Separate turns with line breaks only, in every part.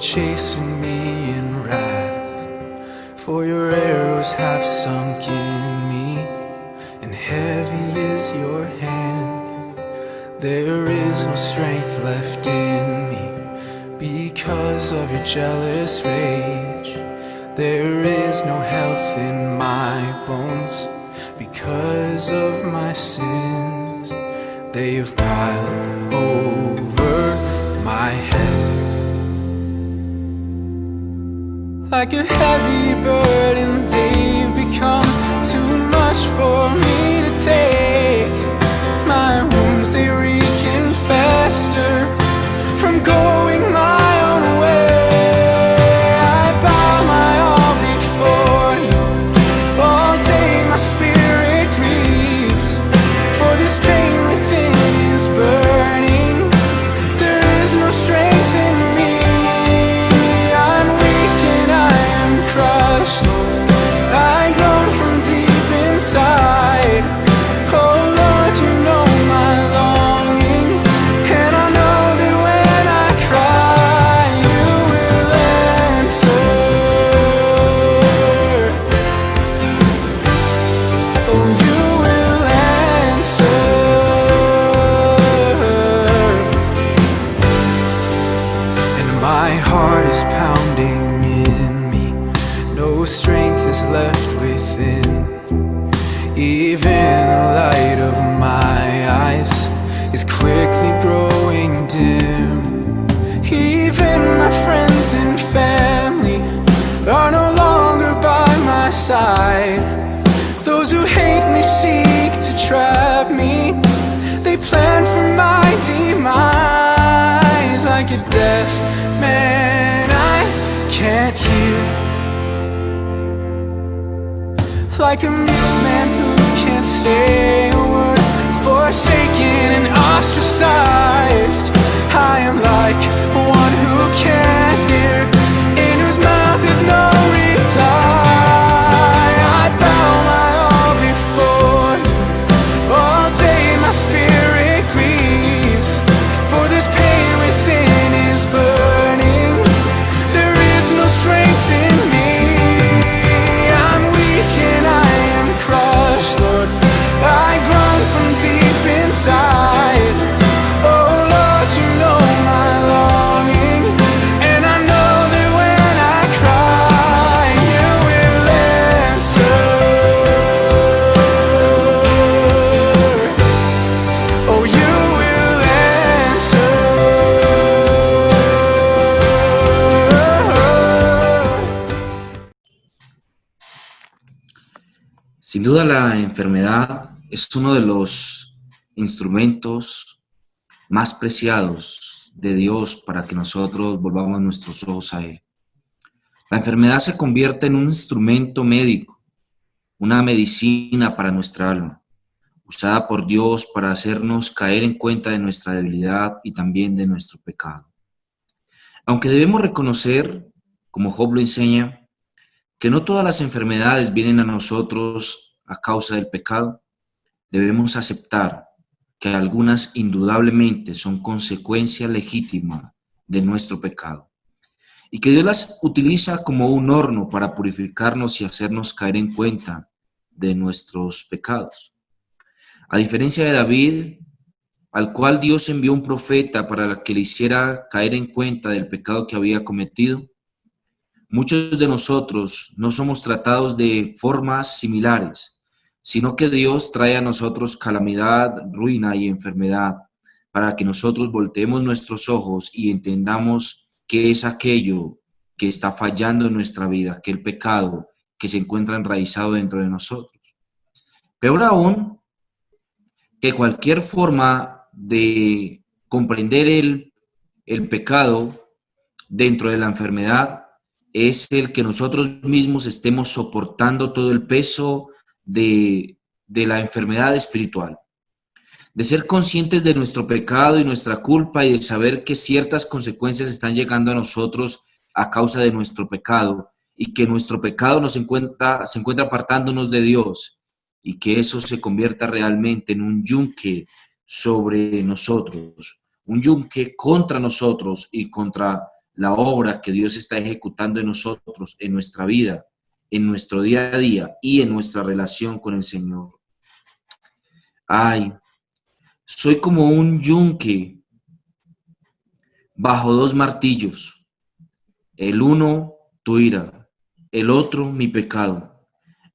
chasing me in wrath, for your arrows have sunk in me, and heavy is your hand. There is no strength left in me because of your jealous rage. There is no health in my bones because of my sins. They have piled over my head like a heavy burden. They've become too much for me to take. My wounds, they reeking faster from going my own way. I bow my all before you. All day my spirit grieves, for this pain within is burning. There is no strength in me. I'm weak and I am crushed, Lord. I groan from deep inside. Oh Lord, you know my longing, and I know that when I cry, you will answer. Oh, you will answer. And my heart is pounding in me, no strength is left within. Even the light of my eyes is quickly growing dim. Even my friends and family are no longer by my side. Those who hate me seek to trap me. They plan for my demise. Like a deaf man I can't hear, like a mute man who can't say a word. Forsaken and ostracized, I am like one who can't hear, in whose mouth is no reply. I bow my all before you. All day my spirit grieves, for this pain within is burning. There is no strength in me. I'm weak and I am crushed, Lord. I groan from deep inside. Oh Lord, you know my longing, and I know that when I cry, you will answer. Oh, you will answer.
Sin duda la enfermedad es uno de los instrumentos más preciados de Dios para que nosotros volvamos nuestros ojos a Él. La enfermedad se convierte en un instrumento médico, una medicina para nuestra alma, usada por Dios para hacernos caer en cuenta de nuestra debilidad y también de nuestro pecado. Aunque debemos reconocer, como Job lo enseña, que no todas las enfermedades vienen a nosotros a causa del pecado, debemos aceptar que algunas indudablemente son consecuencia legítima de nuestro pecado y que Dios las utiliza como un horno para purificarnos y hacernos caer en cuenta de nuestros pecados. A diferencia de David, al cual Dios envió un profeta para que le hiciera caer en cuenta del pecado que había cometido, muchos de nosotros no somos tratados de formas similares, sino que Dios trae a nosotros calamidad, ruina y enfermedad para que nosotros volteemos nuestros ojos y entendamos qué es aquello que está fallando en nuestra vida, aquel pecado que se encuentra enraizado dentro de nosotros. Peor aún, que cualquier forma de comprender el pecado dentro de la enfermedad es el que nosotros mismos estemos soportando todo el peso de la enfermedad espiritual, de ser conscientes de nuestro pecado y nuestra culpa y de saber que ciertas consecuencias están llegando a nosotros a causa de nuestro pecado y que nuestro pecado se encuentra apartándonos de Dios y que eso se convierta realmente en un yunque sobre nosotros, un yunque contra nosotros y contra la obra que Dios está ejecutando en nosotros, en nuestra vida, en nuestro día a día y en nuestra relación con el Señor. Ay, soy como un yunque bajo dos martillos, el uno tu ira, el otro mi pecado.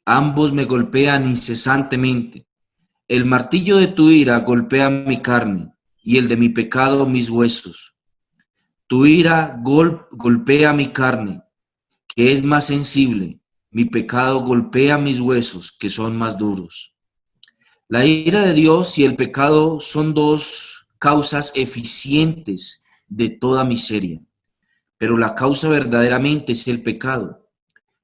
Ambos me golpean incesantemente. El martillo de tu ira golpea mi carne y el de mi pecado mis huesos. Tu ira golpea mi carne, que es más sensible. Mi pecado golpea mis huesos, que son más duros. La ira de Dios y el pecado son dos causas eficientes de toda miseria, pero la causa verdaderamente es el pecado.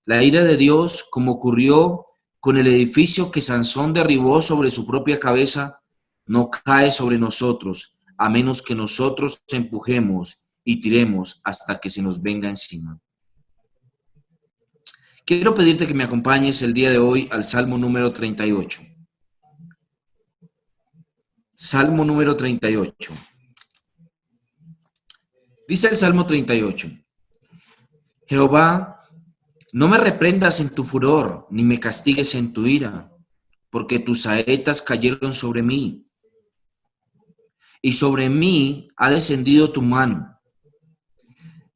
La ira de Dios, como ocurrió con el edificio que Sansón derribó sobre su propia cabeza, no cae sobre nosotros, a menos que nosotros empujemos y tiremos hasta que se nos venga encima. Quiero pedirte que me acompañes el día de hoy al Salmo número 38. Salmo número 38. Dice el Salmo 38. Jehová, no me reprendas en tu furor, ni me castigues en tu ira, porque tus saetas cayeron sobre mí, y sobre mí ha descendido tu mano.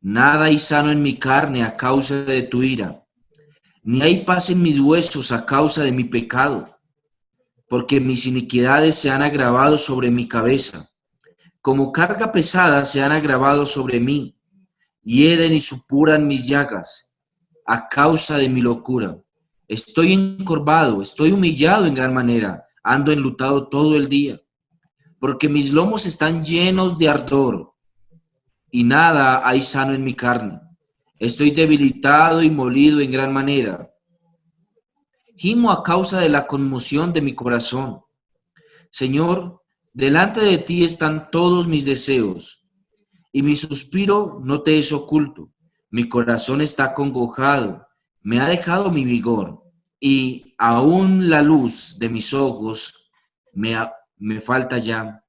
Nada hay sano en mi carne a causa de tu ira, ni hay paz en mis huesos a causa de mi pecado, porque mis iniquidades se han agravado sobre mi cabeza, como carga pesada se han agravado sobre mí, hieden y supuran mis llagas a causa de mi locura. Estoy encorvado, estoy humillado en gran manera, ando enlutado todo el día, porque mis lomos están llenos de ardor y nada hay sano en mi carne. Estoy debilitado y molido en gran manera. Gimo a causa de la conmoción de mi corazón. Señor, delante de ti están todos mis deseos, y mi suspiro no te es oculto. Mi corazón está congojado, me ha dejado mi vigor, y aún la luz de mis ojos me falta ya.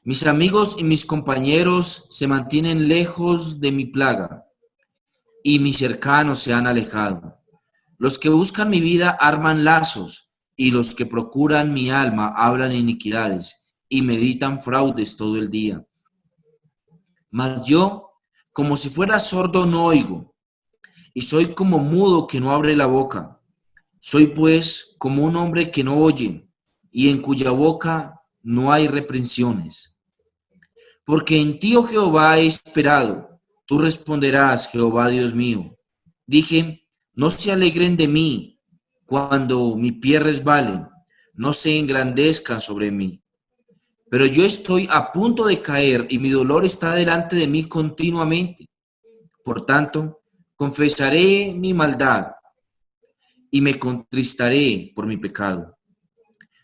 Mis amigos y mis compañeros se mantienen lejos de mi plaga, y mis cercanos se han alejado. Los que buscan mi vida arman lazos, y los que procuran mi alma hablan iniquidades, y meditan fraudes todo el día. Mas yo, como si fuera sordo, no oigo, y soy como mudo que no abre la boca. Soy pues como un hombre que no oye, y en cuya boca no hay reprensiones. Porque en ti, oh Jehová, he esperado. Tú responderás, Jehová Dios mío. Dije, no se alegren de mí cuando mi pie resbale, no se engrandezcan sobre mí. Pero yo estoy a punto de caer y mi dolor está delante de mí continuamente. Por tanto, confesaré mi maldad y me contristaré por mi pecado.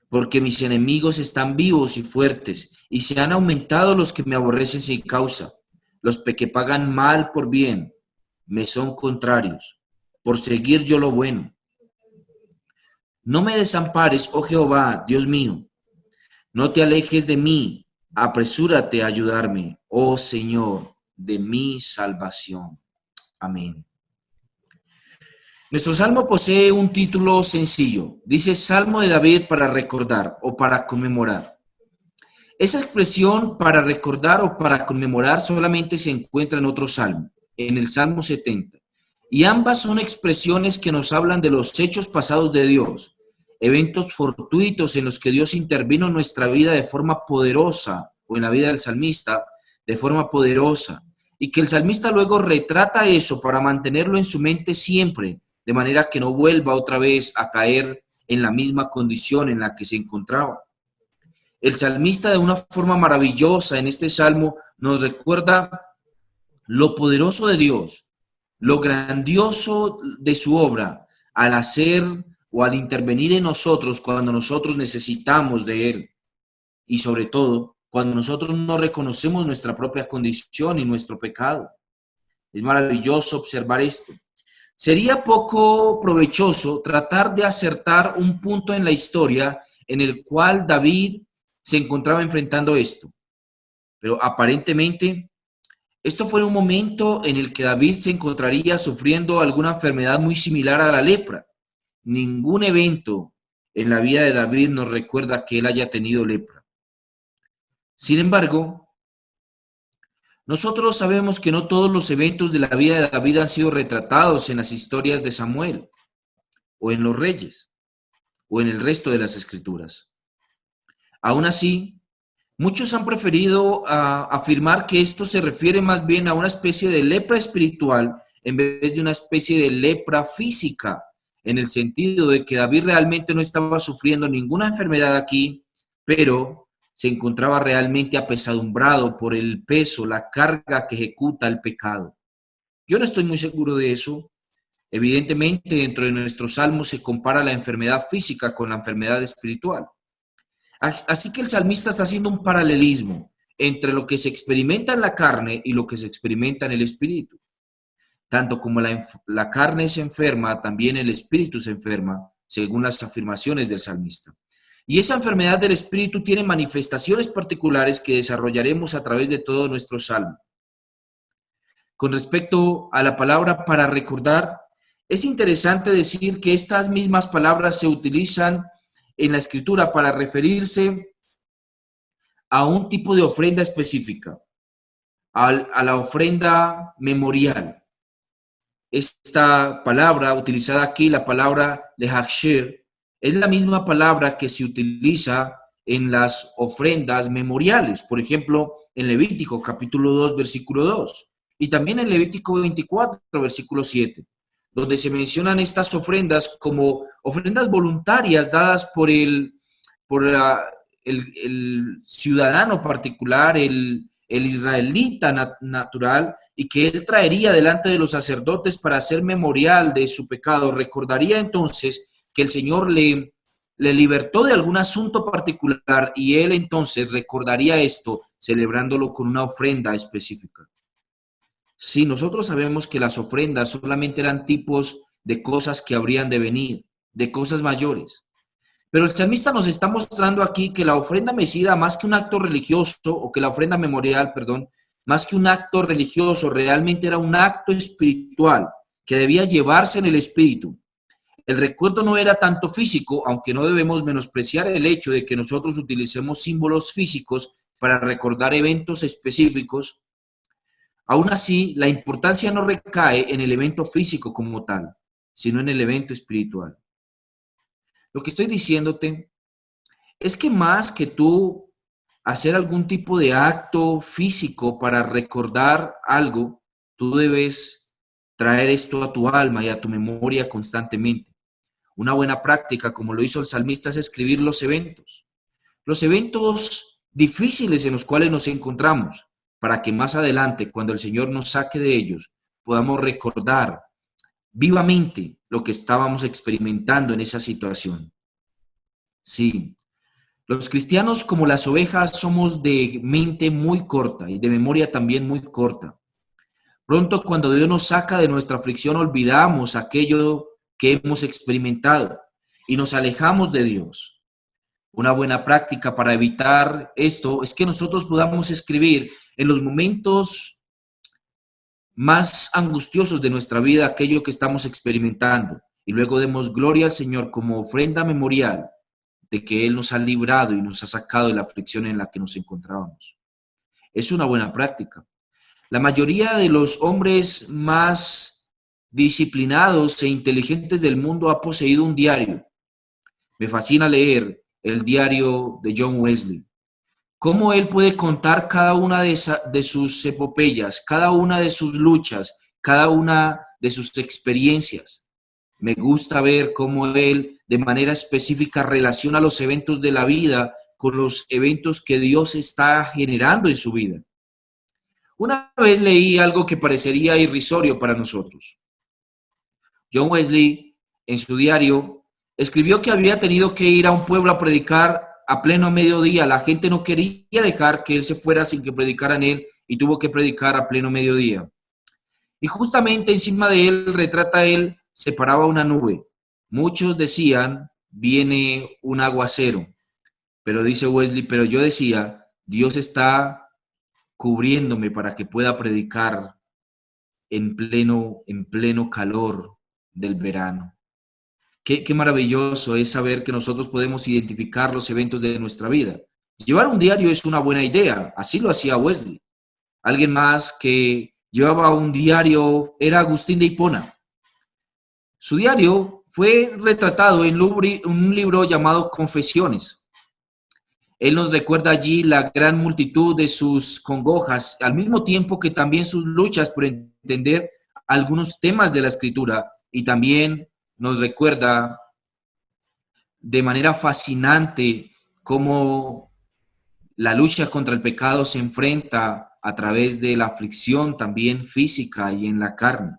Porque mis enemigos están vivos y fuertes, y se han aumentado los que me aborrecen sin causa. Los que pagan mal por bien me son contrarios, por seguir yo lo bueno. No me desampares, oh Jehová, Dios mío. No te alejes de mí, apresúrate a ayudarme, oh Señor, de mi salvación. Amén. Nuestro salmo posee un título sencillo. Dice Salmo de David para recordar o para conmemorar. Esa expresión para recordar o para conmemorar solamente se encuentra en otro salmo, en el Salmo 70. Y ambas son expresiones que nos hablan de los hechos pasados de Dios, eventos fortuitos en los que Dios intervino en nuestra vida de forma poderosa, o en la vida del salmista de forma poderosa, y que el salmista luego retrata eso para mantenerlo en su mente siempre, de manera que no vuelva otra vez a caer en la misma condición en la que se encontraba. El salmista de una forma maravillosa en este salmo nos recuerda lo poderoso de Dios, lo grandioso de su obra al hacer o al intervenir en nosotros cuando nosotros necesitamos de Él. Y sobre todo, cuando nosotros no reconocemos nuestra propia condición y nuestro pecado. Es maravilloso observar esto. Sería poco provechoso tratar de acertar un punto en la historia en el cual David se encontraba enfrentando esto. Pero aparentemente Esto fue un momento en el que David se encontraría sufriendo alguna enfermedad muy similar a la lepra. Ningún evento en la vida de David nos recuerda que él haya tenido lepra. Sin embargo, nosotros sabemos que no todos los eventos de la vida de David han sido retratados en las historias de Samuel o en los reyes o en el resto de las escrituras. Aún así, muchos han preferido afirmar que esto se refiere más bien a una especie de lepra espiritual en vez de una especie de lepra física, en el sentido de que David realmente no estaba sufriendo ninguna enfermedad aquí, pero se encontraba realmente apesadumbrado por el peso, la carga que ejecuta el pecado. Yo no estoy muy seguro de eso. Evidentemente, dentro de nuestros salmos se compara la enfermedad física con la enfermedad espiritual. Así que el salmista está haciendo un paralelismo entre lo que se experimenta en la carne y lo que se experimenta en el espíritu. Tanto como la carne se enferma, también el espíritu se enferma, según las afirmaciones del salmista. Y esa enfermedad del espíritu tiene manifestaciones particulares que desarrollaremos a través de todo nuestro salmo. Con respecto a la palabra para recordar, es interesante decir que estas mismas palabras se utilizan en la escritura para referirse a un tipo de ofrenda específica, a la ofrenda memorial. Esta palabra utilizada aquí, la palabra lehachir, es la misma palabra que se utiliza en las ofrendas memoriales, por ejemplo, en Levítico capítulo 2, versículo 2, y también en Levítico 24, versículo 7, donde se mencionan estas ofrendas como ofrendas voluntarias dadas por el ciudadano particular, el israelita natural, y que él traería delante de los sacerdotes para hacer memorial de su pecado. Recordaría entonces que el Señor le libertó de algún asunto particular y él entonces recordaría esto celebrándolo con una ofrenda específica. Sí, nosotros sabemos que las ofrendas solamente eran tipos de cosas que habrían de venir, de cosas mayores. Pero el salmista nos está mostrando aquí que la ofrenda mecida, más que un acto religioso, o que la ofrenda memorial, perdón, más que un acto religioso, realmente era un acto espiritual que debía llevarse en el espíritu. El recuerdo no era tanto físico, aunque no debemos menospreciar el hecho de que nosotros utilicemos símbolos físicos para recordar eventos específicos. Aún así, la importancia no recae en el evento físico como tal, sino en el evento espiritual. Lo que estoy diciéndote es que más que tú hacer algún tipo de acto físico para recordar algo, tú debes traer esto a tu alma y a tu memoria constantemente. Una buena práctica, como lo hizo el salmista, es escribir los eventos difíciles en los cuales nos encontramos, para que más adelante, cuando el Señor nos saque de ellos, podamos recordar vivamente lo que estábamos experimentando en esa situación. Sí, los cristianos, como las ovejas, somos de mente muy corta y de memoria también muy corta. Pronto, cuando Dios nos saca de nuestra aflicción, olvidamos aquello que hemos experimentado y nos alejamos de Dios. Una buena práctica para evitar esto es que nosotros podamos escribir en los momentos más angustiosos de nuestra vida aquello que estamos experimentando y luego demos gloria al Señor como ofrenda memorial de que Él nos ha librado y nos ha sacado de la aflicción en la que nos encontrábamos. Es una buena práctica. La mayoría de los hombres más disciplinados e inteligentes del mundo ha poseído un diario. Me fascina leer el diario de John Wesley. Cómo él puede contar cada una de sus epopeyas, cada una de sus luchas, cada una de sus experiencias. Me gusta ver cómo él de manera específica relaciona los eventos de la vida con los eventos que Dios está generando en su vida. Una vez leí algo que parecería irrisorio para nosotros. John Wesley, en su diario, escribió que había tenido que ir a un pueblo a predicar a pleno mediodía. La gente no quería dejar que él se fuera sin que predicaran él y tuvo que predicar a pleno mediodía. Y justamente encima de él, retrata él, se paraba una nube. Muchos decían, viene un aguacero. Pero dice Wesley, pero yo decía, Dios está cubriéndome para que pueda predicar en pleno calor del verano. Qué maravilloso es saber que nosotros podemos identificar los eventos de nuestra vida. Llevar un diario es una buena idea, así lo hacía Wesley. Alguien más que llevaba un diario era Agustín de Hipona. Su diario fue retratado en un libro llamado Confesiones. Él nos recuerda allí la gran multitud de sus congojas, al mismo tiempo que también sus luchas por entender algunos temas de la Escritura, y también nos recuerda de manera fascinante cómo la lucha contra el pecado se enfrenta a través de la aflicción también física y en la carne.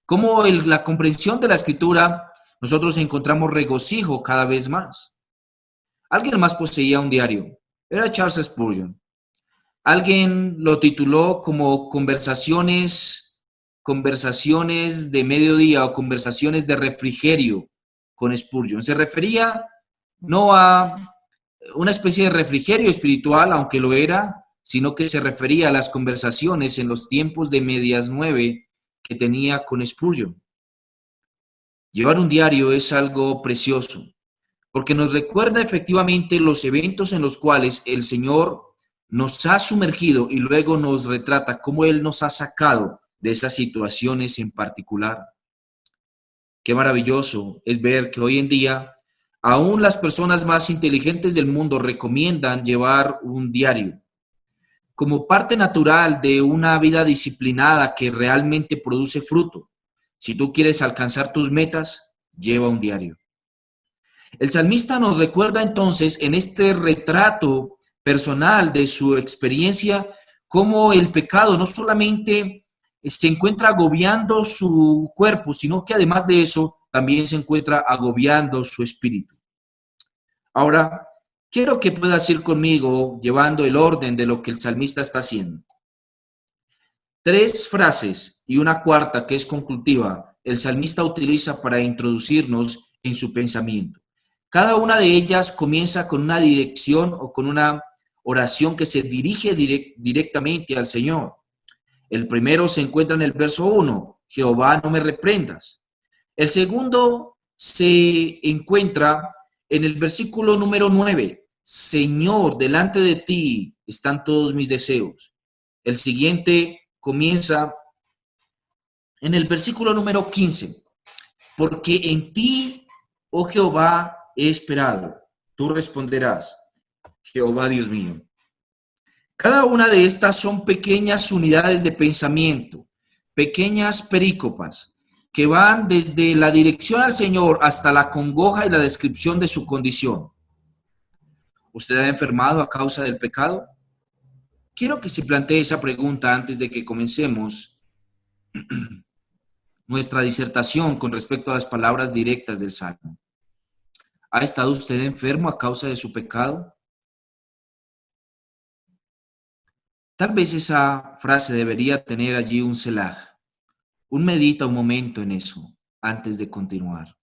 Cómo en la comprensión de la Escritura nosotros encontramos regocijo cada vez más. Alguien más poseía un diario, era Charles Spurgeon. Alguien lo tituló como conversaciones de mediodía o conversaciones de refrigerio con Spurgeon. Se refería no a una especie de refrigerio espiritual, aunque lo era, sino que se refería a las conversaciones en los tiempos de medias 9 que tenía con Spurgeon. Llevar un diario es algo precioso, porque nos recuerda efectivamente los eventos en los cuales el Señor nos ha sumergido y luego nos retrata cómo Él nos ha sacado de esas situaciones en particular. Qué maravilloso es ver que hoy en día aún las personas más inteligentes del mundo recomiendan llevar un diario como parte natural de una vida disciplinada que realmente produce fruto. Si tú quieres alcanzar tus metas, lleva un diario. El salmista nos recuerda entonces en este retrato personal de su experiencia cómo el pecado no solamente se encuentra agobiando su cuerpo, sino que además de eso también se encuentra agobiando su espíritu. Ahora, quiero que puedas ir conmigo llevando el orden de lo que el salmista está haciendo. 3 frases y una cuarta que es conclusiva, el salmista utiliza para introducirnos en su pensamiento. Cada una de ellas comienza con una dirección o con una oración que se dirige directamente al Señor. El primero se encuentra en el verso 1, Jehová, no me reprendas. El segundo se encuentra en el versículo número 9, Señor, delante de ti están todos mis deseos. El siguiente comienza en el versículo número 15, porque en ti, oh Jehová, he esperado. Tú responderás, Jehová Dios mío. Cada una de estas son pequeñas unidades de pensamiento, pequeñas perícopas, que van desde la dirección al Señor hasta la congoja y la descripción de su condición. ¿Usted ha enfermado a causa del pecado? Quiero que se plantee esa pregunta antes de que comencemos nuestra disertación con respecto a las palabras directas del Salmo. ¿Ha estado usted enfermo a causa de su pecado? Tal vez esa frase debería tener allí un selah. Medita un momento en eso antes de continuar.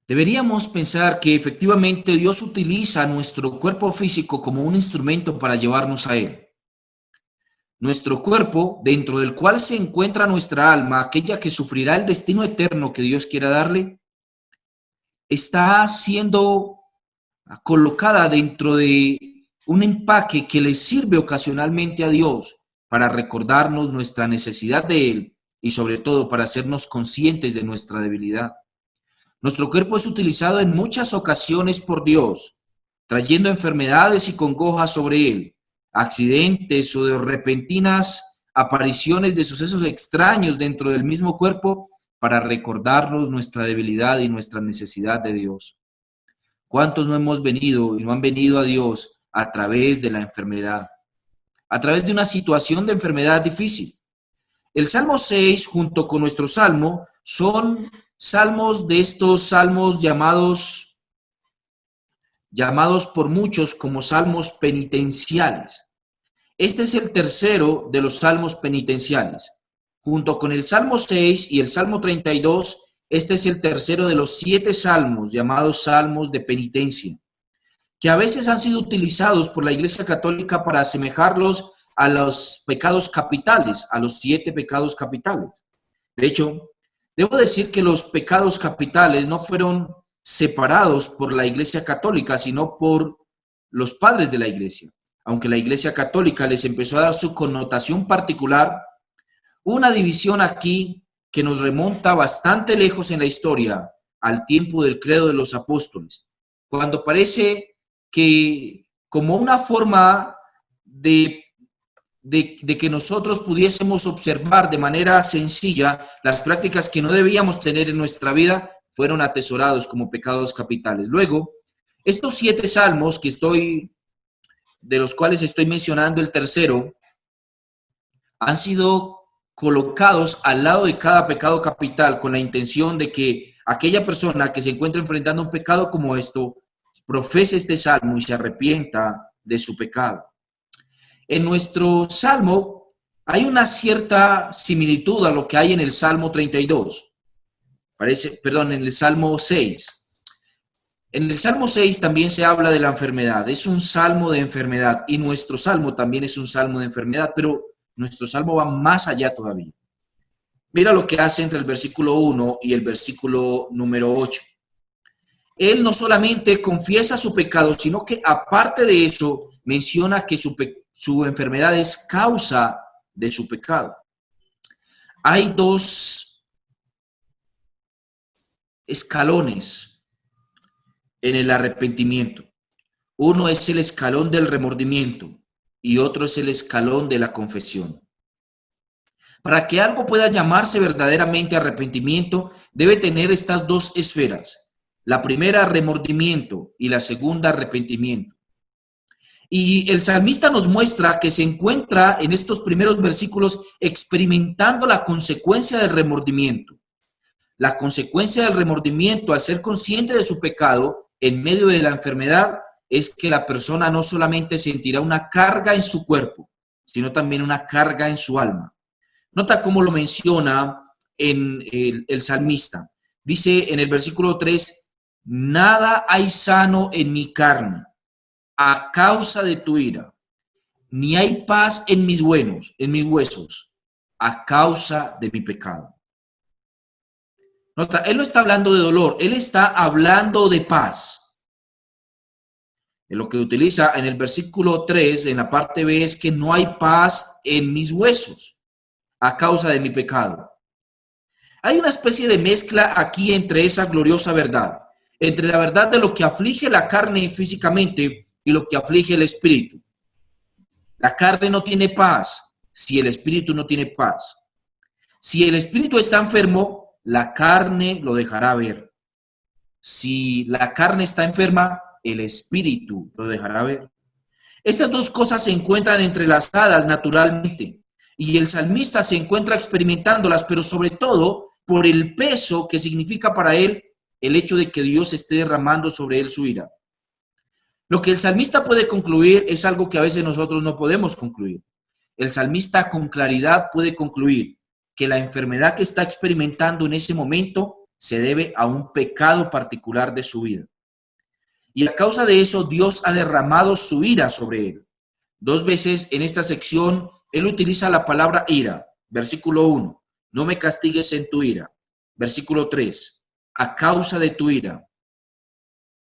Deberíamos pensar que efectivamente Dios utiliza nuestro cuerpo físico como un instrumento para llevarnos a Él. Nuestro cuerpo, dentro del cual se encuentra nuestra alma, aquella que sufrirá el destino eterno que Dios quiera darle, está siendo colocada dentro de un empaque que le sirve ocasionalmente a Dios para recordarnos nuestra necesidad de Él y sobre todo para hacernos conscientes de nuestra debilidad. Nuestro cuerpo es utilizado en muchas ocasiones por Dios, trayendo enfermedades y congojas sobre Él, accidentes o de repentinas apariciones de sucesos extraños dentro del mismo cuerpo para recordarnos nuestra debilidad y nuestra necesidad de Dios. ¿Cuántos no hemos venido y no han venido a Dios a través de la enfermedad? A través de una situación de enfermedad difícil. El Salmo 6 junto con nuestro Salmo son salmos de estos salmos llamados por muchos como salmos penitenciales. Este es el tercero de los salmos penitenciales. Junto con el Salmo 6 y el Salmo 32, este es el tercero de los 7 salmos llamados salmos de penitencia, que a veces han sido utilizados por la Iglesia Católica para asemejarlos a los pecados capitales, a los 7 pecados capitales. De hecho, debo decir que los pecados capitales no fueron separados por la Iglesia Católica, sino por los padres de la Iglesia. Aunque la Iglesia Católica les empezó a dar su connotación particular, una división aquí que nos remonta bastante lejos en la historia, al tiempo del credo de los apóstoles, cuando parece que como una forma de que nosotros pudiésemos observar de manera sencilla las prácticas que no debíamos tener en nuestra vida, fueron atesorados como pecados capitales. Luego, estos 7 salmos de los cuales estoy mencionando el tercero, han sido colocados al lado de cada pecado capital con la intención de que aquella persona que se encuentra enfrentando un pecado como esto, profese este salmo y se arrepienta de su pecado. En nuestro salmo hay una cierta similitud a lo que hay en el Salmo 32. En el Salmo 6. En el Salmo 6 también se habla de la enfermedad. Es un salmo de enfermedad y nuestro salmo también es un salmo de enfermedad, pero nuestro salmo va más allá todavía. Mira lo que hace entre el versículo 1 y el versículo número 8. Él no solamente confiesa su pecado, sino que aparte de eso menciona que su enfermedad es causa de su pecado. Hay 2 escalones en el arrepentimiento. Uno es el escalón del remordimiento y otro es el escalón de la confesión. Para que algo pueda llamarse verdaderamente arrepentimiento, debe tener estas 2 esferas. La primera, remordimiento, y la segunda, arrepentimiento. Y el salmista nos muestra que se encuentra en estos primeros versículos experimentando la consecuencia del remordimiento. La consecuencia del remordimiento, al ser consciente de su pecado en medio de la enfermedad, es que la persona no solamente sentirá una carga en su cuerpo, sino también una carga en su alma. Nota cómo lo menciona en el salmista. Dice en el versículo 3, nada hay sano en mi carne a causa de tu ira, ni hay paz en mis huesos, a causa de mi pecado. Nota, él no está hablando de dolor, él está hablando de paz. Lo que utiliza en el versículo 3, en la parte B, es que no hay paz en mis huesos a causa de mi pecado. Hay una especie de mezcla aquí entre esa gloriosa verdad, entre la verdad de lo que aflige la carne físicamente y lo que aflige el espíritu. La carne no tiene paz si el espíritu no tiene paz. Si el espíritu está enfermo, la carne lo dejará ver. Si la carne está enferma, el espíritu lo dejará ver. Estas 2 cosas se encuentran entrelazadas naturalmente y el salmista se encuentra experimentándolas, pero sobre todo por el peso que significa para él el hecho de que Dios esté derramando sobre él su ira. Lo que el salmista puede concluir es algo que a veces nosotros no podemos concluir. El salmista con claridad puede concluir que la enfermedad que está experimentando en ese momento se debe a un pecado particular de su vida. Y a causa de eso, Dios ha derramado su ira sobre él. 2 veces en esta sección, él utiliza la palabra ira. Versículo 1, no me castigues en tu ira. Versículo 3, a causa de tu ira,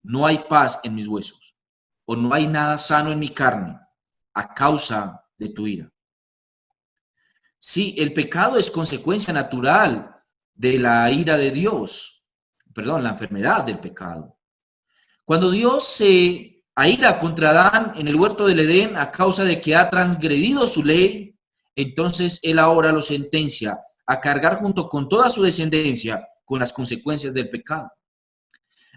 no hay paz en mis huesos, o no hay nada sano en mi carne, a causa de tu ira. Sí, el pecado es consecuencia natural de la ira de Dios. La enfermedad del pecado. Cuando Dios se aira contra Adán en el huerto del Edén a causa de que ha transgredido su ley, entonces él ahora lo sentencia a cargar junto con toda su descendencia con las consecuencias del pecado.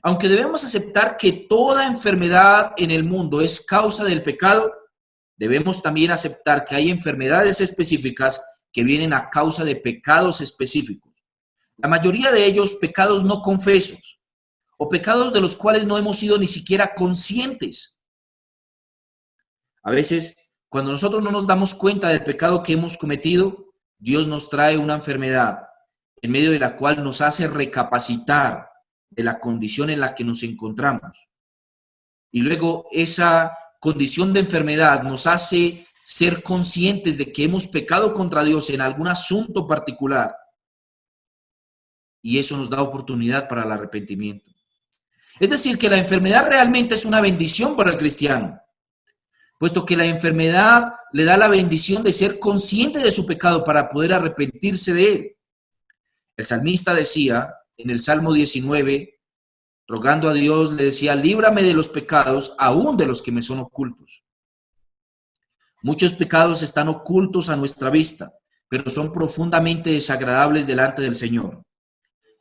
Aunque debemos aceptar que toda enfermedad en el mundo es causa del pecado, debemos también aceptar que hay enfermedades específicas que vienen a causa de pecados específicos. La mayoría de ellos pecados no confesos o pecados de los cuales no hemos sido ni siquiera conscientes. A veces Cuando nosotros no nos damos cuenta del pecado que hemos cometido, Dios nos trae una enfermedad en medio de la cual nos hace recapacitar de la condición en la que nos encontramos. Y luego esa condición de enfermedad nos hace ser conscientes de que hemos pecado contra Dios en algún asunto particular. Y eso nos da oportunidad para el arrepentimiento. Es decir, que la enfermedad realmente es una bendición para el cristiano, puesto que la enfermedad le da la bendición de ser consciente de su pecado para poder arrepentirse de él. El salmista decía en el Salmo 19, rogando a Dios, le decía, líbrame de los pecados, aún de los que me son ocultos. Muchos pecados están ocultos a nuestra vista, pero son profundamente desagradables delante del Señor.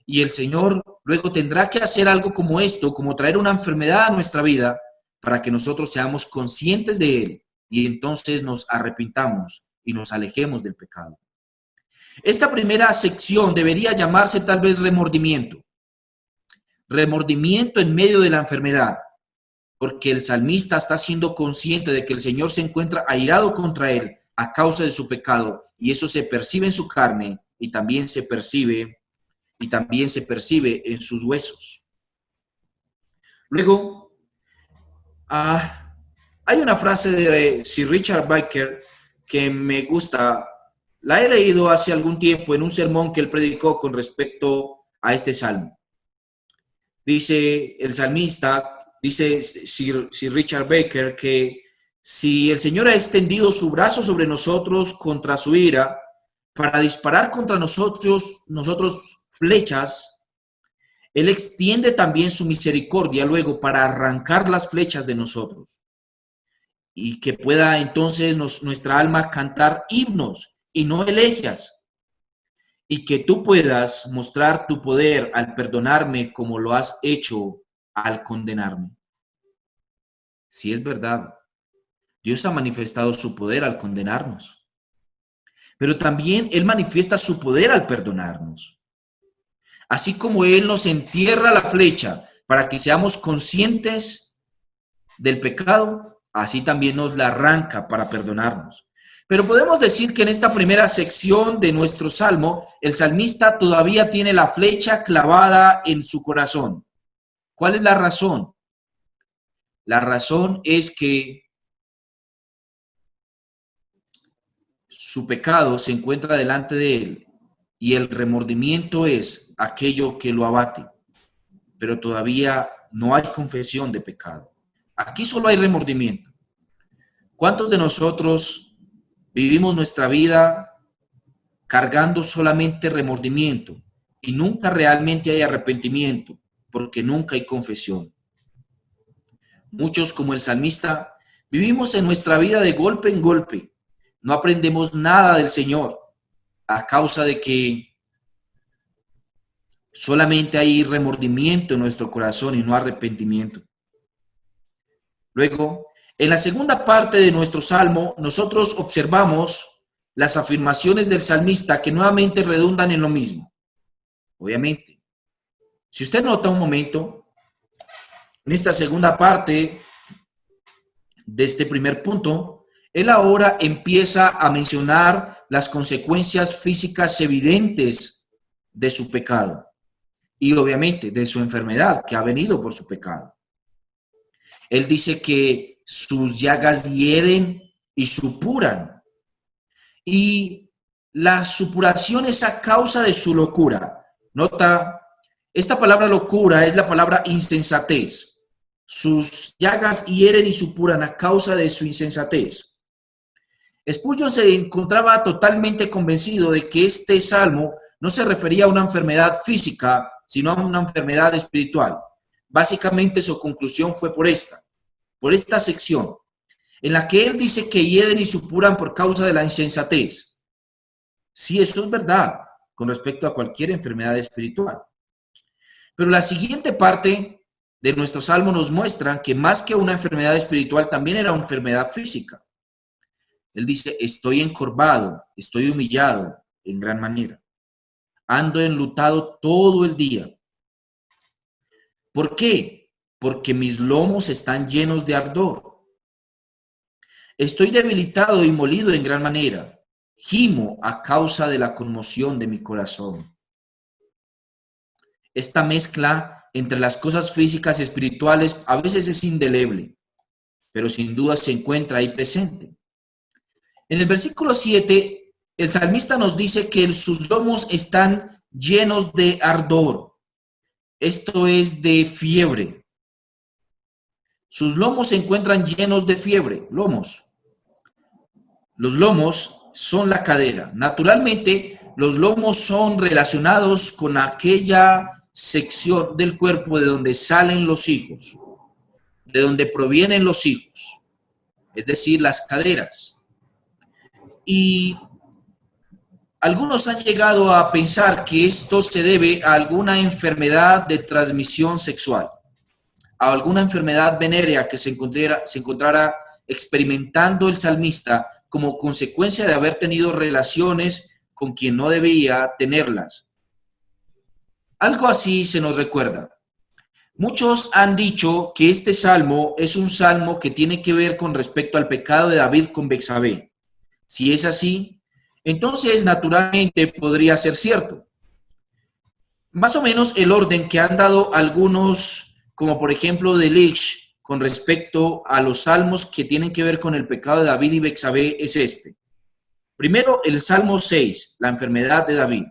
Y el Señor luego tendrá que hacer algo como esto, como traer una enfermedad a nuestra vida, para que nosotros seamos conscientes de él y entonces nos arrepintamos y nos alejemos del pecado. Esta primera sección debería llamarse tal vez remordimiento. Remordimiento en medio de la enfermedad, porque el salmista está siendo consciente de que el Señor se encuentra airado contra él a causa de su pecado, y eso se percibe en su carne y también se percibe en sus huesos. Luego, hay una frase de Sir Richard Baker que me gusta. La he leído hace algún tiempo en un sermón que él predicó con respecto a este salmo. Dice el salmista, dice Sir Richard Baker, que si el Señor ha extendido su brazo sobre nosotros contra su ira, para disparar contra nosotros flechas, Él extiende también su misericordia luego para arrancar las flechas de nosotros. Y que pueda entonces nuestra alma cantar himnos y no elegias. Y que tú puedas mostrar tu poder al perdonarme como lo has hecho al condenarme. Si es verdad, Dios ha manifestado su poder al condenarnos. Pero también Él manifiesta su poder al perdonarnos. Así como Él nos entierra la flecha para que seamos conscientes del pecado, así también nos la arranca para perdonarnos. Pero podemos decir que en esta primera sección de nuestro salmo, el salmista todavía tiene la flecha clavada en su corazón. ¿Cuál es la razón? La razón es que su pecado se encuentra delante de él y el remordimiento es aquello que lo abate, pero todavía no hay confesión de pecado. Aquí solo hay remordimiento. ¿Cuántos de nosotros vivimos nuestra vida cargando solamente remordimiento y nunca realmente hay arrepentimiento porque nunca hay confesión? Muchos, como el salmista, vivimos en nuestra vida de golpe en golpe. No aprendemos nada del Señor a causa de que solamente hay remordimiento en nuestro corazón y no arrepentimiento. Luego, en la segunda parte de nuestro salmo, nosotros observamos las afirmaciones del salmista que nuevamente redundan en lo mismo. Obviamente, si usted nota un momento, en esta segunda parte de este primer punto, él ahora empieza a mencionar las consecuencias físicas evidentes de su pecado y obviamente de su enfermedad que ha venido por su pecado. Él dice que sus llagas hieren y supuran. Y la supuración es a causa de su locura. Nota, esta palabra locura es la palabra insensatez. Sus llagas hieren y supuran a causa de su insensatez. Spurgeon se encontraba totalmente convencido de que este salmo no se refería a una enfermedad física, sino a una enfermedad espiritual. Básicamente su conclusión fue por esta sección, en la que él dice que hieden y supuran por causa de la insensatez. Sí, eso es verdad con respecto a cualquier enfermedad espiritual. Pero la siguiente parte de nuestro salmo nos muestra que más que una enfermedad espiritual también era una enfermedad física. Él dice, estoy encorvado, estoy humillado en gran manera. Ando enlutado todo el día. ¿Por qué? Porque mis lomos están llenos de ardor. Estoy debilitado y molido en gran manera. Gimo a causa de la conmoción de mi corazón. Esta mezcla entre las cosas físicas y espirituales a veces es indeleble, pero sin duda se encuentra ahí presente. En el versículo 7, el salmista nos dice que sus lomos están llenos de ardor. Esto es de fiebre. Sus lomos se encuentran llenos de fiebre, lomos. Los lomos son la cadera. Naturalmente, los lomos son relacionados con aquella sección del cuerpo de donde salen los hijos, de donde provienen los hijos, es decir, las caderas. Y algunos han llegado a pensar que esto se debe a alguna enfermedad de transmisión sexual, a alguna enfermedad venérea que se encontrara experimentando el salmista como consecuencia de haber tenido relaciones con quien no debía tenerlas. Algo así se nos recuerda. Muchos han dicho que este salmo es un salmo que tiene que ver con respecto al pecado de David con Betsabé. Si es así, entonces naturalmente podría ser cierto. Más o menos el orden que han dado algunos, como por ejemplo Delitzsch, con respecto a los salmos que tienen que ver con el pecado de David y Betsabé es este. Primero el Salmo 6, la enfermedad de David.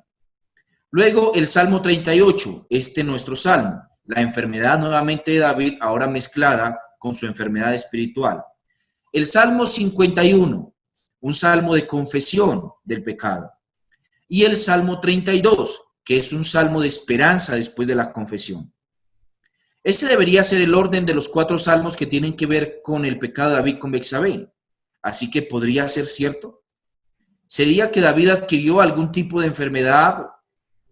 Luego el Salmo 38, nuestro salmo, la enfermedad nuevamente de David, ahora mezclada con su enfermedad espiritual. El Salmo 51, un salmo de confesión del pecado. Y el Salmo 32, que es un salmo de esperanza después de la confesión. Ese debería ser el orden de los 4 salmos que tienen que ver con el pecado de David con Betsabé. Así que podría ser cierto. ¿Sería que David adquirió algún tipo de enfermedad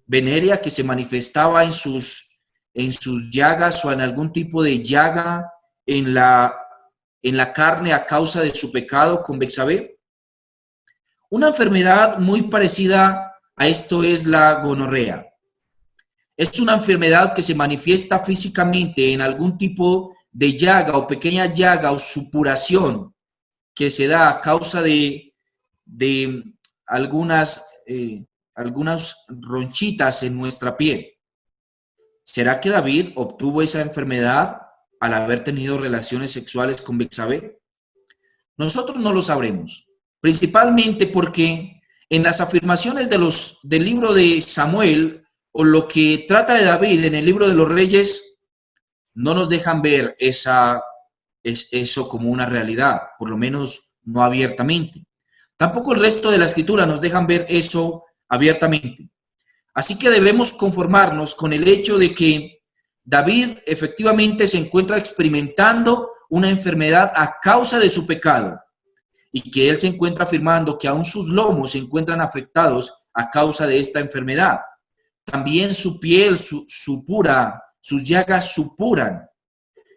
venérea que se manifestaba en sus llagas o en algún tipo de llaga en la carne a causa de su pecado con Betsabé? Una enfermedad muy parecida a esto es la gonorrea. Es una enfermedad que se manifiesta físicamente en algún tipo de llaga o pequeña llaga o supuración que se da a causa de algunas ronchitas en nuestra piel. ¿Será que David obtuvo esa enfermedad al haber tenido relaciones sexuales con Betsabé? Nosotros no lo sabremos, principalmente porque en las afirmaciones del libro de Samuel o lo que trata de David en el libro de los Reyes no nos dejan ver eso como una realidad, por lo menos no abiertamente. Tampoco el resto de la escritura nos dejan ver eso abiertamente. Así que debemos conformarnos con el hecho de que David efectivamente se encuentra experimentando una enfermedad a causa de su pecado y que él se encuentra afirmando que aún sus lomos se encuentran afectados a causa de esta enfermedad. También su piel supura, sus llagas supuran.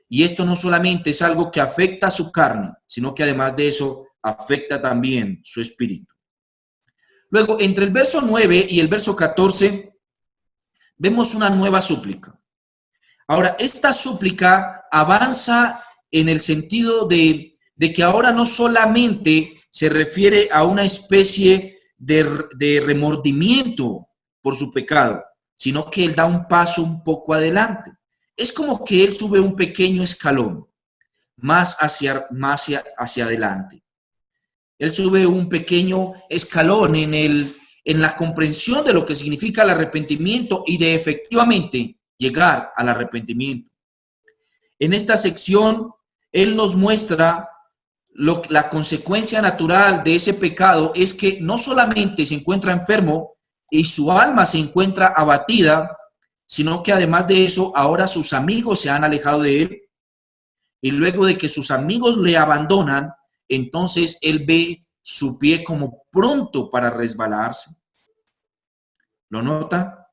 Y esto no solamente es algo que afecta a su carne, sino que además de eso afecta también su espíritu. Luego, entre el verso 9 y el verso 14, vemos una nueva súplica. Ahora, esta súplica avanza en el sentido de que ahora no solamente se refiere a una especie de remordimiento por su pecado, sino que él da un paso un poco adelante. Es como que él sube un pequeño escalón más hacia adelante. Él sube un pequeño escalón en la comprensión de lo que significa el arrepentimiento y de efectivamente llegar al arrepentimiento. En esta sección, él nos muestra la consecuencia natural de ese pecado es que no solamente se encuentra enfermo y su alma se encuentra abatida, sino que además de eso, ahora sus amigos se han alejado de él. Y luego de que sus amigos le abandonan, entonces él ve su pie como pronto para resbalarse. ¿Lo nota?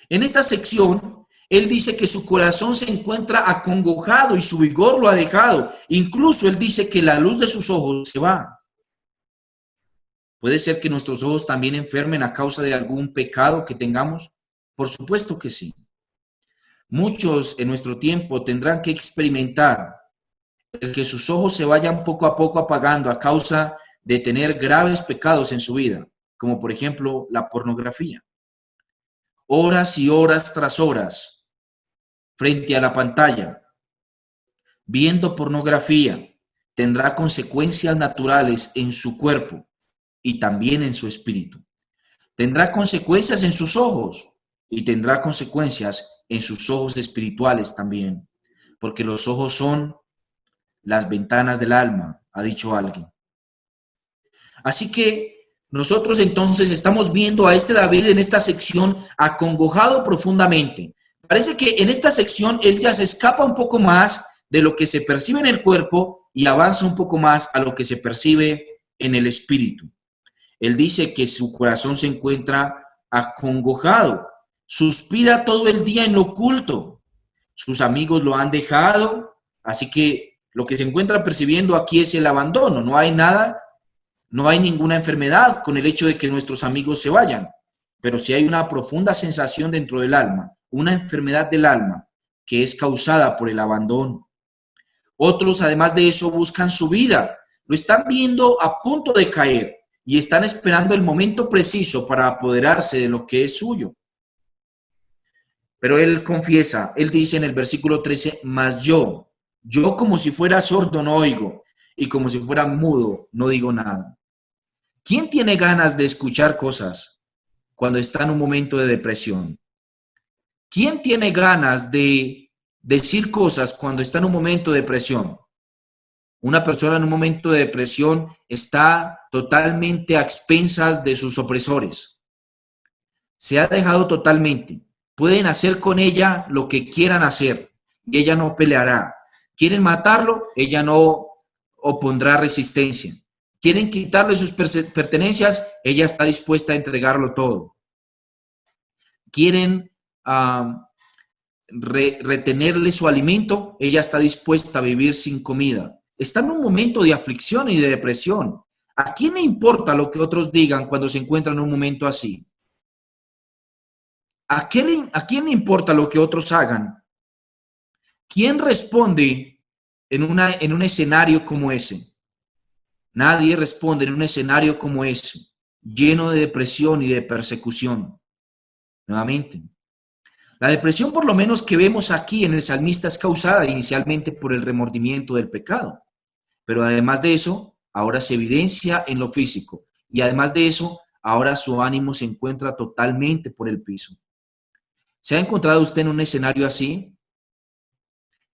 En esta sección, él dice que su corazón se encuentra acongojado y su vigor lo ha dejado. Incluso él dice que la luz de sus ojos se va. ¿Puede ser que nuestros ojos también enfermen a causa de algún pecado que tengamos? Por supuesto que sí. Muchos en nuestro tiempo tendrán que experimentar el que sus ojos se vayan poco a poco apagando a causa de tener graves pecados en su vida, como por ejemplo la pornografía. Horas y horas tras horas frente a la pantalla, viendo pornografía, tendrá consecuencias naturales en su cuerpo y también en su espíritu. Tendrá consecuencias en sus ojos y tendrá consecuencias en sus ojos espirituales también, porque los ojos son las ventanas del alma, ha dicho alguien. Así que nosotros entonces estamos viendo a este David en esta sección acongojado profundamente. Parece que en esta sección él ya se escapa un poco más de lo que se percibe en el cuerpo y avanza un poco más a lo que se percibe en el espíritu. Él dice que su corazón se encuentra acongojado, suspira todo el día en lo oculto. Sus amigos lo han dejado, así que lo que se encuentra percibiendo aquí es el abandono. No hay nada, no hay ninguna enfermedad con el hecho de que nuestros amigos se vayan, pero sí hay una profunda sensación dentro del alma, una enfermedad del alma que es causada por el abandono. Otros, además de eso, buscan su vida, lo están viendo a punto de caer y están esperando el momento preciso para apoderarse de lo que es suyo. Pero él confiesa, él dice en el versículo 13, mas yo como si fuera sordo no oigo, y como si fuera mudo no digo nada. ¿Quién tiene ganas de escuchar cosas cuando está en un momento de depresión? ¿Quién tiene ganas de decir cosas cuando está en un momento de depresión? Una persona en un momento de depresión está totalmente a expensas de sus opresores. Se ha dejado totalmente. Pueden hacer con ella lo que quieran hacer y ella no peleará. Quieren matarlo, ella no opondrá resistencia. Quieren quitarle sus pertenencias, ella está dispuesta a entregarlo todo. Quieren retenerle su alimento, ella está dispuesta a vivir sin comida. Está en un momento de aflicción y de depresión. ¿A quién le importa lo que otros digan cuando se encuentra en un momento así? ¿A quién le importa lo que otros hagan? ¿Quién responde en un escenario como ese? Nadie responde en un escenario como ese, lleno de depresión y de persecución. Nuevamente, la depresión, por lo menos que vemos aquí en el salmista, es causada inicialmente por el remordimiento del pecado. Pero además de eso, ahora se evidencia en lo físico. Y además de eso, ahora su ánimo se encuentra totalmente por el piso. ¿Se ha encontrado usted en un escenario así?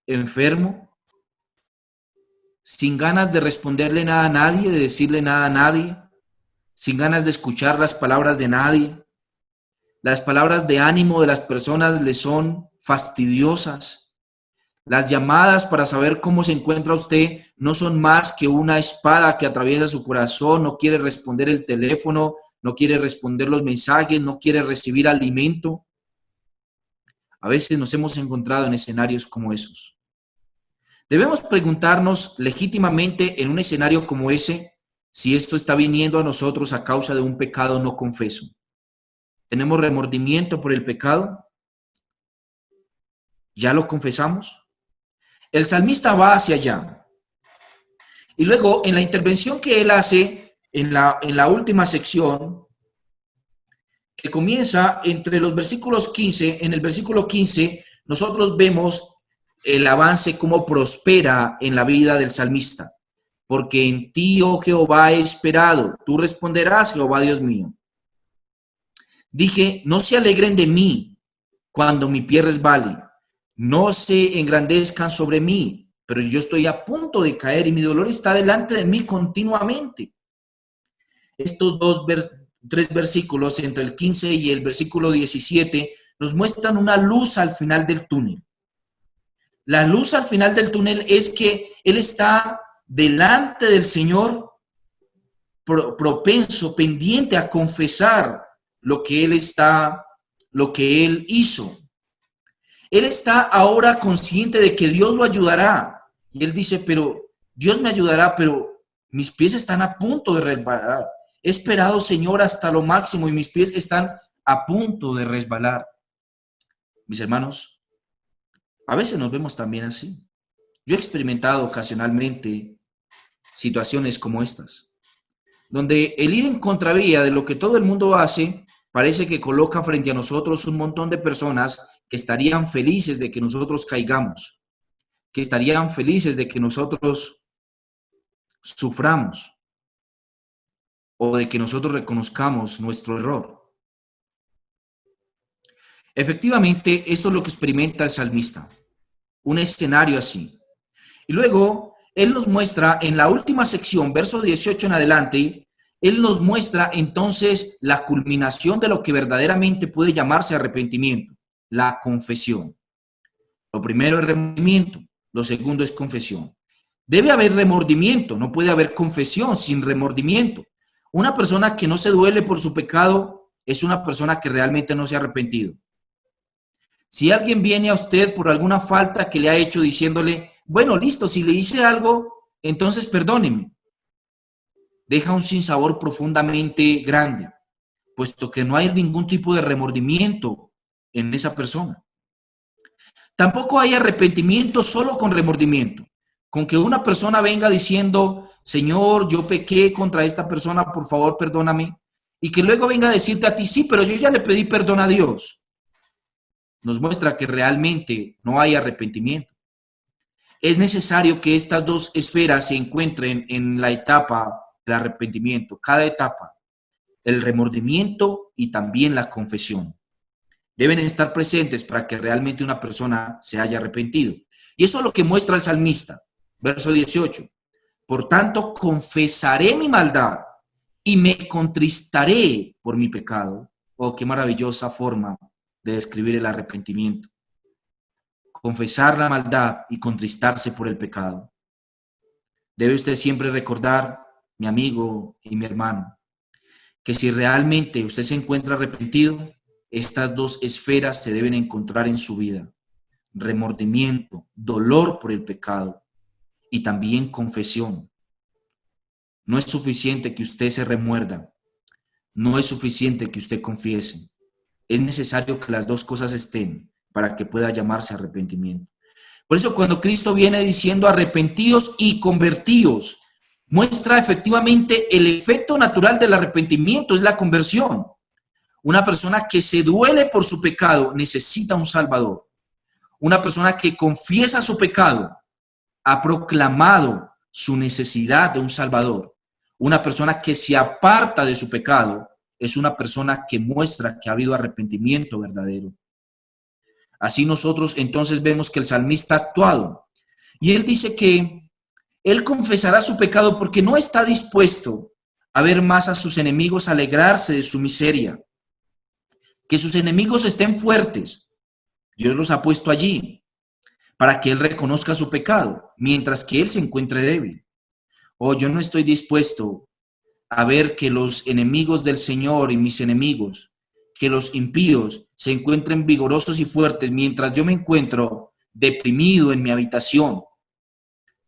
Enfermo, sin ganas de responderle nada a nadie, de decirle nada a nadie, sin ganas de escuchar las palabras de nadie. Las palabras de ánimo de las personas le son fastidiosas. Las llamadas para saber cómo se encuentra usted no son más que una espada que atraviesa su corazón. No quiere responder el teléfono, no quiere responder los mensajes, no quiere recibir alimento. A veces nos hemos encontrado en escenarios como esos. Debemos preguntarnos legítimamente en un escenario como ese si esto está viniendo a nosotros a causa de un pecado no confeso. ¿Tenemos remordimiento por el pecado? ¿Ya lo confesamos? El salmista va hacia allá. Y luego, en la intervención que él hace en la última sección, que comienza entre los versículos 15, en el versículo 15, nosotros vemos el avance, cómo prospera en la vida del salmista. Porque en ti, oh Jehová, he esperado. Tú responderás, Jehová Dios mío. Dije, no se alegren de mí cuando mi pie resbale. No se engrandezcan sobre mí, pero yo estoy a punto de caer y mi dolor está delante de mí continuamente. Estos tres versículos, entre el 15 y el versículo 17, nos muestran una luz al final del túnel. La luz al final del túnel es que él está delante del Señor, propenso, pendiente a confesar lo que él hizo. Él está ahora consciente de que Dios lo ayudará. Y él dice, pero Dios me ayudará, pero mis pies están a punto de resbalar. He esperado, Señor, hasta lo máximo y mis pies están a punto de resbalar. Mis hermanos, a veces nos vemos también así. Yo he experimentado ocasionalmente situaciones como estas, donde el ir en contravía de lo que todo el mundo hace parece que coloca frente a nosotros un montón de personas que estarían felices de que nosotros caigamos, que estarían felices de que nosotros suframos o de que nosotros reconozcamos nuestro error. Efectivamente, esto es lo que experimenta el salmista, un escenario así. Y luego, él nos muestra en la última sección, verso 18 en adelante, él nos muestra entonces la culminación de lo que verdaderamente puede llamarse arrepentimiento, la confesión. Lo primero es remordimiento, lo segundo es confesión. Debe haber remordimiento, no puede haber confesión sin remordimiento. Una persona que no se duele por su pecado es una persona que realmente no se ha arrepentido. Si alguien viene a usted por alguna falta que le ha hecho diciéndole, bueno, listo, si le hice algo, entonces perdóneme, deja un sinsabor profundamente grande, puesto que no hay ningún tipo de remordimiento en esa persona. Tampoco hay arrepentimiento solo con remordimiento, con que una persona venga diciendo, Señor, yo pequé contra esta persona, por favor, perdóname, y que luego venga a decirte a ti, sí, pero yo ya le pedí perdón a Dios. Nos muestra que realmente no hay arrepentimiento. Es necesario que estas dos esferas se encuentren en la etapa del arrepentimiento, cada etapa, el remordimiento y también la confesión. Deben estar presentes para que realmente una persona se haya arrepentido. Y eso es lo que muestra el salmista, verso 18. Por tanto, confesaré mi maldad y me contristaré por mi pecado. Oh, qué maravillosa forma de describir el arrepentimiento. Confesar la maldad y contristarse por el pecado. Debe usted siempre recordar, mi amigo y mi hermano, que si realmente usted se encuentra arrepentido, estas dos esferas se deben encontrar en su vida. Remordimiento, dolor por el pecado y también confesión. No es suficiente que usted se remuerda, no es suficiente que usted confiese. Es necesario que las dos cosas estén para que pueda llamarse arrepentimiento. Por eso cuando Cristo viene diciendo arrepentidos y convertidos, muestra efectivamente el efecto natural del arrepentimiento, es la conversión. Una persona que se duele por su pecado necesita un Salvador. Una persona que confiesa su pecado ha proclamado su necesidad de un Salvador. Una persona que se aparta de su pecado es una persona que muestra que ha habido arrepentimiento verdadero. Así nosotros entonces vemos que el salmista ha actuado. Y él dice que él confesará su pecado porque no está dispuesto a ver más a sus enemigos alegrarse de su miseria. Que sus enemigos estén fuertes. Dios los ha puesto allí para que él reconozca su pecado, mientras que él se encuentre débil. Oh, yo no estoy dispuesto a ver que los enemigos del Señor y mis enemigos, que los impíos se encuentren vigorosos y fuertes mientras yo me encuentro deprimido en mi habitación.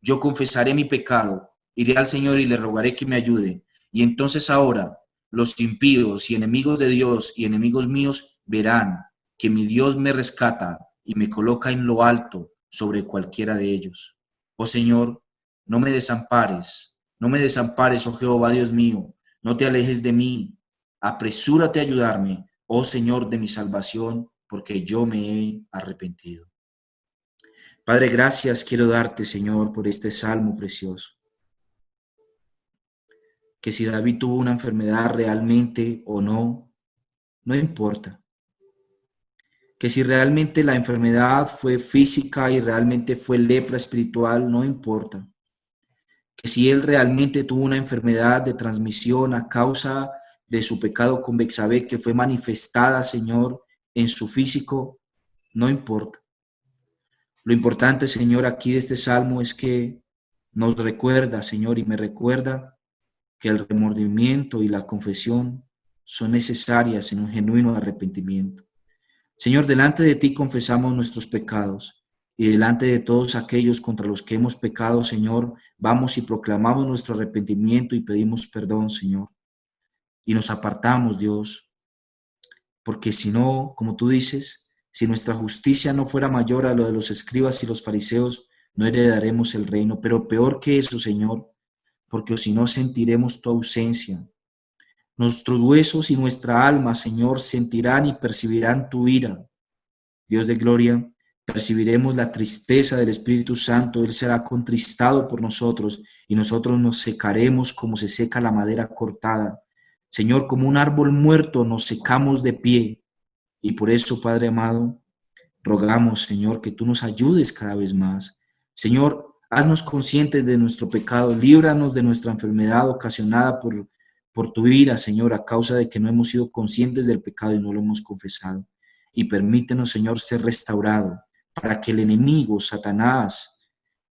Yo confesaré mi pecado, iré al Señor y le rogaré que me ayude. Y entonces ahora los impíos y enemigos de Dios y enemigos míos verán que mi Dios me rescata y me coloca en lo alto sobre cualquiera de ellos. Oh Señor, no me desampares, oh Jehová Dios mío, no te alejes de mí, apresúrate a ayudarme, oh Señor de mi salvación, porque yo me he arrepentido. Padre, gracias quiero darte, Señor, por este salmo precioso. Que si David tuvo una enfermedad realmente o no, no importa. Que si realmente la enfermedad fue física y realmente fue lepra espiritual, no importa. Que si él realmente tuvo una enfermedad de transmisión a causa de su pecado con Betsabé que fue manifestada, Señor, en su físico, no importa. Lo importante, Señor, aquí de este salmo es que nos recuerda, Señor, y me recuerda que el remordimiento y la confesión son necesarias en un genuino arrepentimiento. Señor, delante de ti confesamos nuestros pecados y delante de todos aquellos contra los que hemos pecado, Señor, vamos y proclamamos nuestro arrepentimiento y pedimos perdón, Señor. Y nos apartamos, Dios, porque si no, como tú dices, si nuestra justicia no fuera mayor a lo de los escribas y los fariseos, no heredaremos el reino. Pero peor que eso, Señor, porque si no sentiremos tu ausencia. Nuestros huesos y nuestra alma, Señor, sentirán y percibirán tu ira. Dios de gloria, percibiremos la tristeza del Espíritu Santo. Él será contristado por nosotros y nosotros nos secaremos como se seca la madera cortada. Señor, como un árbol muerto nos secamos de pie. Y por eso, Padre amado, rogamos, Señor, que tú nos ayudes cada vez más. Señor, haznos conscientes de nuestro pecado, líbranos de nuestra enfermedad ocasionada por tu ira, Señor, a causa de que no hemos sido conscientes del pecado y no lo hemos confesado. Y permítenos, Señor, ser restaurado para que el enemigo, Satanás,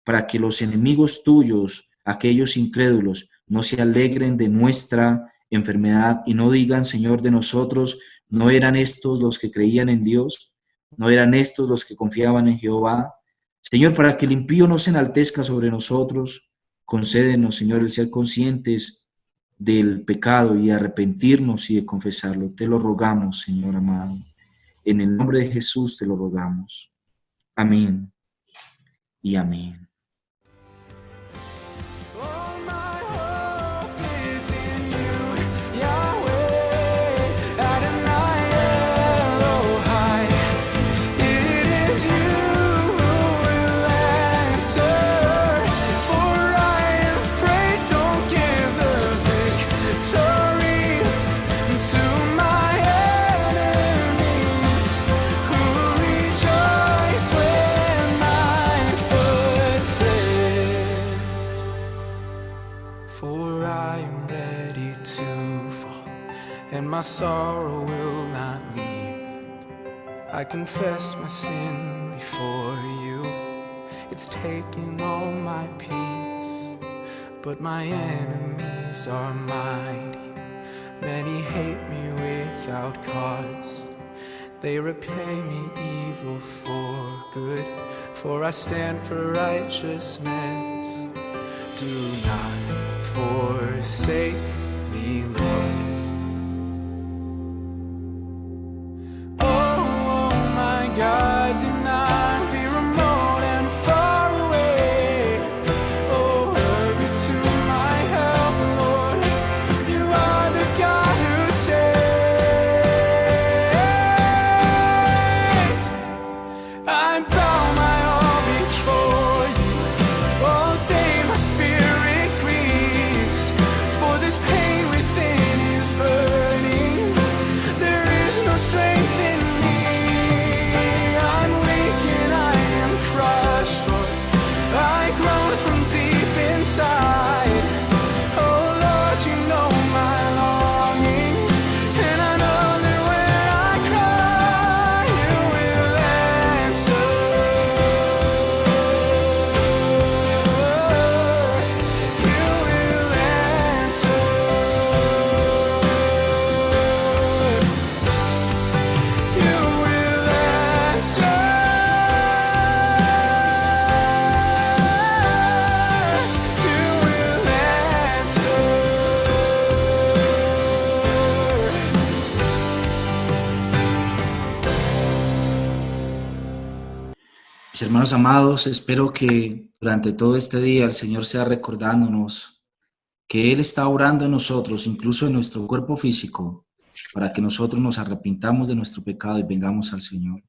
para que los enemigos tuyos, aquellos incrédulos, no se alegren de nuestra enfermedad y no digan, Señor, de nosotros, ¿no eran estos los que creían en Dios? ¿No eran estos los que confiaban en Jehová? Señor, para que el impío no se enaltezca sobre nosotros, concédenos, Señor, el ser conscientes del pecado y arrepentirnos y de confesarlo. Te lo rogamos, Señor amado. En el nombre de Jesús te lo rogamos. Amén y amén.
All my hope is in you, Yahweh, Adonai Elohai. It is you who will answer, for I have prayed, don't give the victory to my enemies, who rejoice when my foot slips. For I am ready to fall, and my sorrow will not leave. I confess my sin before you, it's taken all my peace. But my enemies are mighty, many hate me without cause. They repay me evil for good, for I stand for righteousness. Do not forsake me, Lord. Oh my God, do not be remote and far away. Oh, hurry to my help, Lord. You are the God who saves. I bow my all before you. Oh, take my spirit grieves, for this pain within is burning. There is no strength in me. I'm weak and I am crushed, Lord. I groan from deep inside. Oh Lord, you know my longing, and I know that when I cry, you will answer. You will answer. You will answer. You will answer.
Mis hermanos amados, espero que durante todo este día el Señor sea recordándonos que Él está orando en nosotros, incluso en nuestro cuerpo físico, para que nosotros nos arrepintamos de nuestro pecado y vengamos al Señor.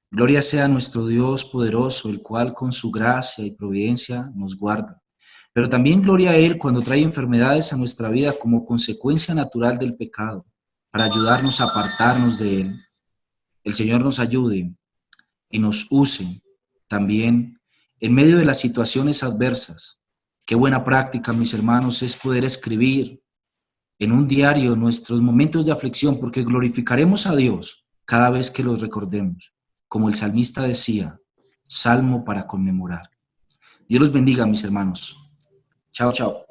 Gloria sea a nuestro Dios poderoso, el cual con su gracia y providencia nos guarda. Pero también gloria a Él cuando trae enfermedades a nuestra vida como consecuencia natural del pecado, para ayudarnos a apartarnos de Él. El Señor nos ayude y nos use también en medio de las situaciones adversas. Qué buena práctica, mis hermanos, es poder escribir en un diario nuestros momentos de aflicción, porque glorificaremos a Dios cada vez que los recordemos. Como el salmista decía, salmo para conmemorar. Dios los bendiga, mis hermanos. Chao, chao.